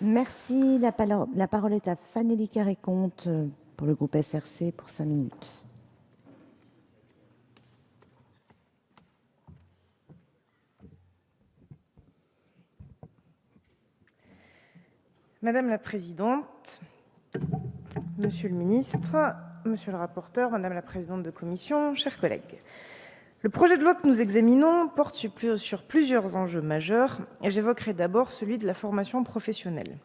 Merci. La parole est à Fanélie Carré-Comte pour le groupe SRC pour 5 minutes. Madame la Présidente, Monsieur le Ministre, Monsieur le rapporteur, Madame la Présidente de Commission, chers collègues. Le projet de loi que nous examinons porte sur plusieurs enjeux majeurs et j'évoquerai d'abord celui de la formation professionnelle.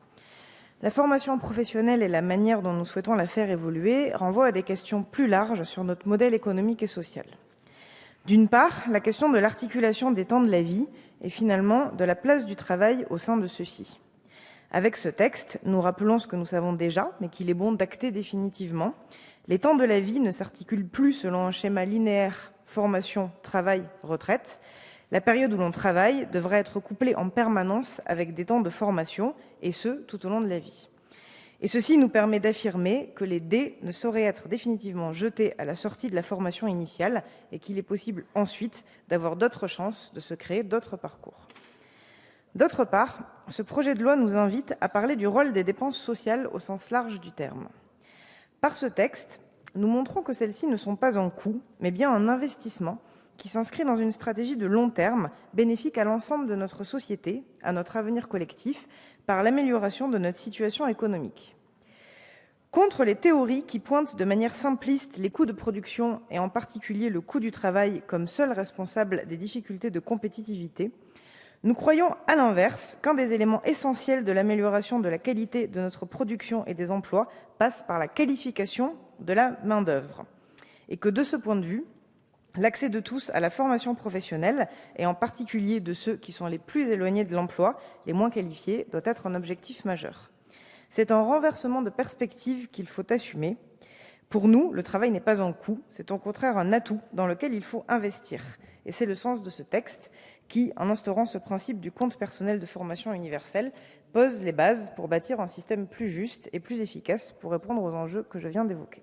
La formation professionnelle et la manière dont nous souhaitons la faire évoluer renvoient à des questions plus larges sur notre modèle économique et social. D'une part, la question de l'articulation des temps de la vie et finalement de la place du travail au sein de ceux-ci. Avec ce texte, nous rappelons ce que nous savons déjà, mais qu'il est bon d'acter définitivement. Les temps de la vie ne s'articulent plus selon un schéma linéaire formation, travail, retraite. La période où l'on travaille devrait être couplée en permanence avec des temps de formation, et ce, tout au long de la vie. Et ceci nous permet d'affirmer que les dés ne sauraient être définitivement jetés à la sortie de la formation initiale et qu'il est possible ensuite d'avoir d'autres chances de se créer d'autres parcours. D'autre part, ce projet de loi nous invite à parler du rôle des dépenses sociales au sens large du terme. Par ce texte, nous montrons que celles-ci ne sont pas un coût, mais bien un investissement qui s'inscrit dans une stratégie de long terme, bénéfique à l'ensemble de notre société, à notre avenir collectif, par l'amélioration de notre situation économique. Contre les théories qui pointent de manière simpliste les coûts de production, et en particulier le coût du travail comme seul responsable des difficultés de compétitivité, nous croyons à l'inverse qu'un des éléments essentiels de l'amélioration de la qualité de notre production et des emplois passe par la qualification de la main-d'œuvre. Et que de ce point de vue, l'accès de tous à la formation professionnelle, et en particulier de ceux qui sont les plus éloignés de l'emploi, les moins qualifiés, doit être un objectif majeur. C'est un renversement de perspective qu'il faut assumer. Pour nous, le travail n'est pas un coût, c'est au contraire un atout dans lequel il faut investir. Et c'est le sens de ce texte qui, en instaurant ce principe du compte personnel de formation universelle, pose les bases pour bâtir un système plus juste et plus efficace pour répondre aux enjeux que je viens d'évoquer.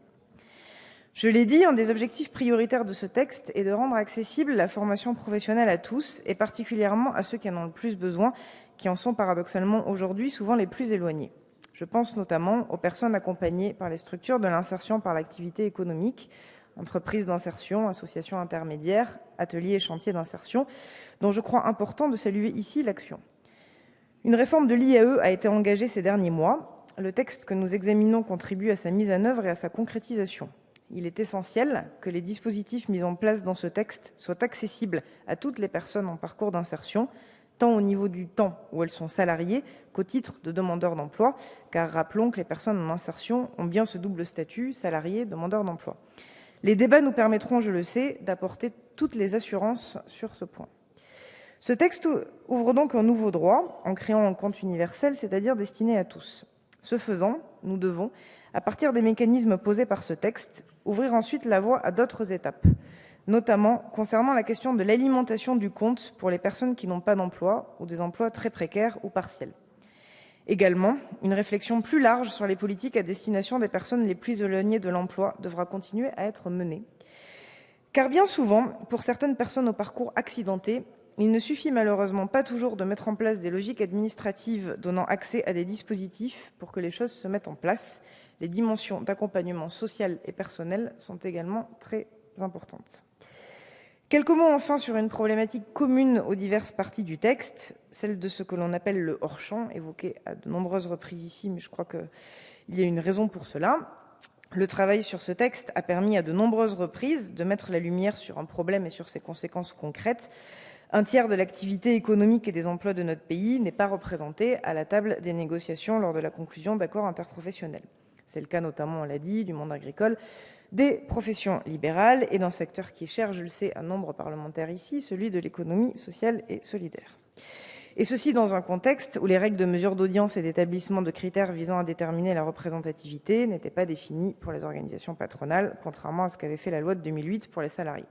Je l'ai dit, un des objectifs prioritaires de ce texte est de rendre accessible la formation professionnelle à tous, et particulièrement à ceux qui en ont le plus besoin, qui en sont paradoxalement aujourd'hui souvent les plus éloignés. Je pense notamment aux personnes accompagnées par les structures de l'insertion par l'activité économique, entreprises d'insertion, associations intermédiaires, ateliers et chantiers d'insertion, dont je crois important de saluer ici l'action. Une réforme de l'IAE a été engagée ces derniers mois. Le texte que nous examinons contribue à sa mise en œuvre et à sa concrétisation. Il est essentiel que les dispositifs mis en place dans ce texte soient accessibles à toutes les personnes en parcours d'insertion, tant au niveau du temps où elles sont salariées qu'au titre de demandeurs d'emploi, car rappelons que les personnes en insertion ont bien ce double statut, salarié, demandeur d'emploi. Les débats nous permettront, je le sais, d'apporter toutes les assurances sur ce point. Ce texte ouvre donc un nouveau droit en créant un compte universel, c'est-à-dire destiné à tous. Ce faisant, nous devons, à partir des mécanismes posés par ce texte, ouvrir ensuite la voie à d'autres étapes, notamment concernant la question de l'alimentation du compte pour les personnes qui n'ont pas d'emploi ou des emplois très précaires ou partiels. Également, une réflexion plus large sur les politiques à destination des personnes les plus éloignées de l'emploi devra continuer à être menée. Car bien souvent, pour certaines personnes au parcours accidenté, il ne suffit malheureusement pas toujours de mettre en place des logiques administratives donnant accès à des dispositifs pour que les choses se mettent en place. Les dimensions d'accompagnement social et personnel sont également très importantes. Quelques mots enfin sur une problématique commune aux diverses parties du texte, celle de ce que l'on appelle le hors-champ, évoqué à de nombreuses reprises ici, mais je crois qu'il y a une raison pour cela. Le travail sur ce texte a permis à de nombreuses reprises de mettre la lumière sur un problème et sur ses conséquences concrètes. Un tiers de l'activité économique et des emplois de notre pays n'est pas représenté à la table des négociations lors de la conclusion d'accords interprofessionnels. C'est le cas notamment, on l'a dit, du monde agricole, des professions libérales et d'un secteur qui est cher, je le sais, à nombre de parlementaires ici, celui de l'économie sociale et solidaire. Et ceci dans un contexte où les règles de mesure d'audience et d'établissement de critères visant à déterminer la représentativité n'étaient pas définies pour les organisations patronales, contrairement à ce qu'avait fait la loi de 2008 pour les salariés.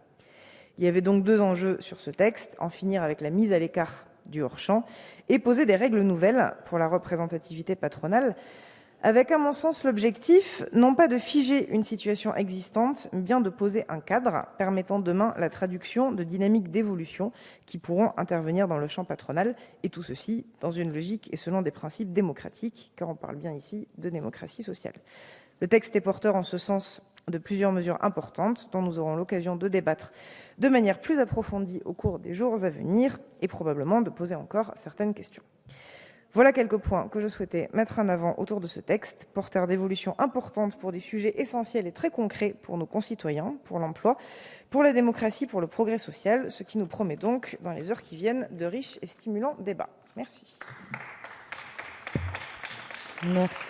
Il y avait donc deux enjeux sur ce texte, en finir avec la mise à l'écart du hors-champ et poser des règles nouvelles pour la représentativité patronale, avec, à mon sens, l'objectif, non pas de figer une situation existante, mais bien de poser un cadre permettant demain la traduction de dynamiques d'évolution qui pourront intervenir dans le champ patronal, et tout ceci dans une logique et selon des principes démocratiques, car on parle bien ici de démocratie sociale. Le texte est porteur en ce sens de plusieurs mesures importantes dont nous aurons l'occasion de débattre de manière plus approfondie au cours des jours à venir et probablement de poser encore certaines questions. Voilà quelques points que je souhaitais mettre en avant autour de ce texte, porteur d'évolutions importantes pour des sujets essentiels et très concrets pour nos concitoyens, pour l'emploi, pour la démocratie, pour le progrès social, ce qui nous promet donc, dans les heures qui viennent, de riches et stimulants débats. Merci. Merci.